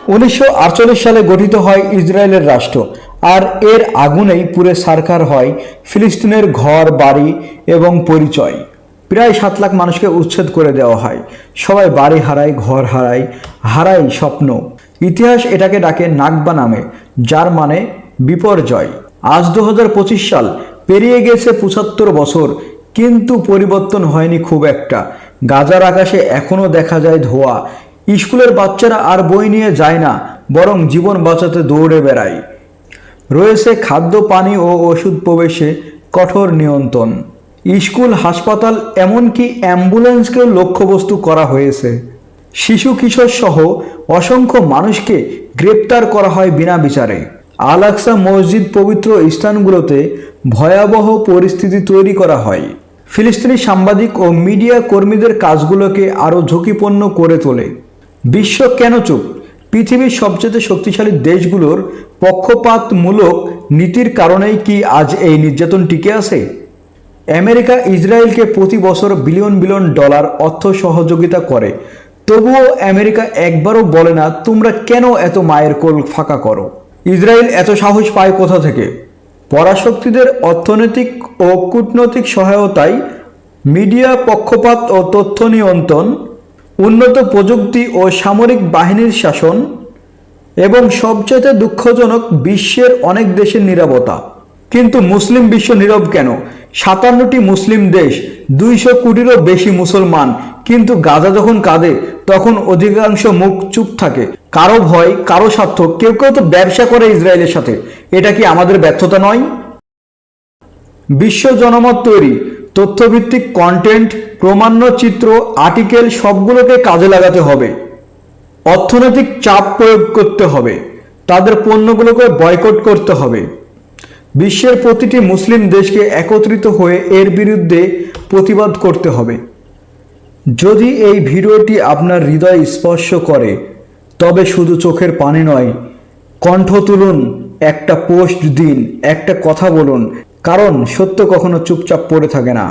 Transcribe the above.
1948 সালে গঠিত হয় ইসরায়েলের রাষ্ট্র, আর এর আগুনেই পুড়ে ছারখার হয় ফিলিস্তিনের ঘর বাড়ি এবং পরিচয়। প্রায় 7 লাখ মানুষকে উচ্ছেদ করে দেওয়া হয়। সবাই বাড়ি হারায়, ঘর হারায়, হারায় স্বপ্ন। ইতিহাস এটাকে ডাকে নাকবা নামে, যার মানে বিপর্যয়। আজ 2025 সাল পেরিয়ে গেছে 75 বছর, কিন্তু পরিবর্তন হয়নি খুব একটা। গাজার আকাশে এখনো দেখা যায় ধোঁয়া। স্কুলের বাচ্চারা আর বই নিয়ে যায় না, বরং জীবন বাঁচাতে দৌড়ে বেড়ায়। রয়েছে খাদ্য, পানি ও ওষুধ প্রবেশে কঠোর নিয়ন্ত্রণ। স্কুল, হাসপাতাল, এমনকি অ্যাম্বুলেন্সকেও লক্ষ্যবস্তু করা হয়েছে। শিশু, কিশোর সহ অসংখ্য মানুষকে গ্রেপ্তার করা হয় বিনা বিচারে। আল আকসা মসজিদ পবিত্র স্থানগুলোতে ভয়াবহ পরিস্থিতি তৈরি করা হয়। ফিলিস্তিনি সাংবাদিক ও মিডিয়া কর্মীদের কাজগুলোকে আরও ঝুঁকিপূর্ণ করে তোলে। বিশ্ব কেন চুপ? পৃথিবীর সবচেয়ে শক্তিশালী দেশগুলোর পক্ষপাতমূলক নীতির কারণেই কি আজ এই নির্যাতন টিকে আছে? আমেরিকা ইসরায়েলকে প্রতি বছর বিলিয়ন বিলিয়ন ডলার অর্থ সহযোগিতা করে, তবুও আমেরিকা একবারও বলে না তোমরা কেন এত মায়ের কোল ফাঁকা করো। ইসরায়েল এত সাহস পায় কোথা থেকে? পরাশক্তিদের অর্থনৈতিক ও কূটনৈতিক সহায়তায়, মিডিয়া পক্ষপাত ও তথ্য নিয়ন্ত্রণ, উন্নত প্রযুক্তি ও সামরিক বাহিনীর শাসন, এবং সবচেয়ে দুঃখজনক, বিশ্বের অনেক দেশের নীরবতা। কিন্তু মুসলিম বিশ্ব নীরব কেন? 57টি মুসলিম দেশ, 200 কোটিরও বেশি মুসলমান, কিন্তু গাজা যখন কাঁদে তখন অধিকাংশ মুখ চুপ থাকে। কারো ভয়, কারো স্বার্থ, কেউ কেউ তো ব্যবসা করে ইসরায়েলের সাথে। এটা কি আমাদের ব্যর্থতা নয়? বিশ্ব জনমত তৈরি, তথ্যভিত্তিক কন্টেন্ট, প্রমাণ্য চিত্র, আর্টিকেল, সবগুলোকে কাজে লাগাতে হবে। অর্থনৈতিক চাপ প্রয়োগ করতে হবে, তাদের পণ্যগুলোকে বয়কট করতে হবে। বিশ্বের প্রতিটি মুসলিম দেশকে একত্রিত হয়ে এর বিরুদ্ধে প্রতিবাদ করতে হবে। যদি এই ভিডিওটি আপনার হৃদয় স্পর্শ করে, তবে শুধু চোখের পানি নয়, কণ্ঠ তুলুন, একটা পোস্ট দিন, একটা কথা বলুন, কারণ সত্য কখনো চুপচাপ পড়ে থাকে না।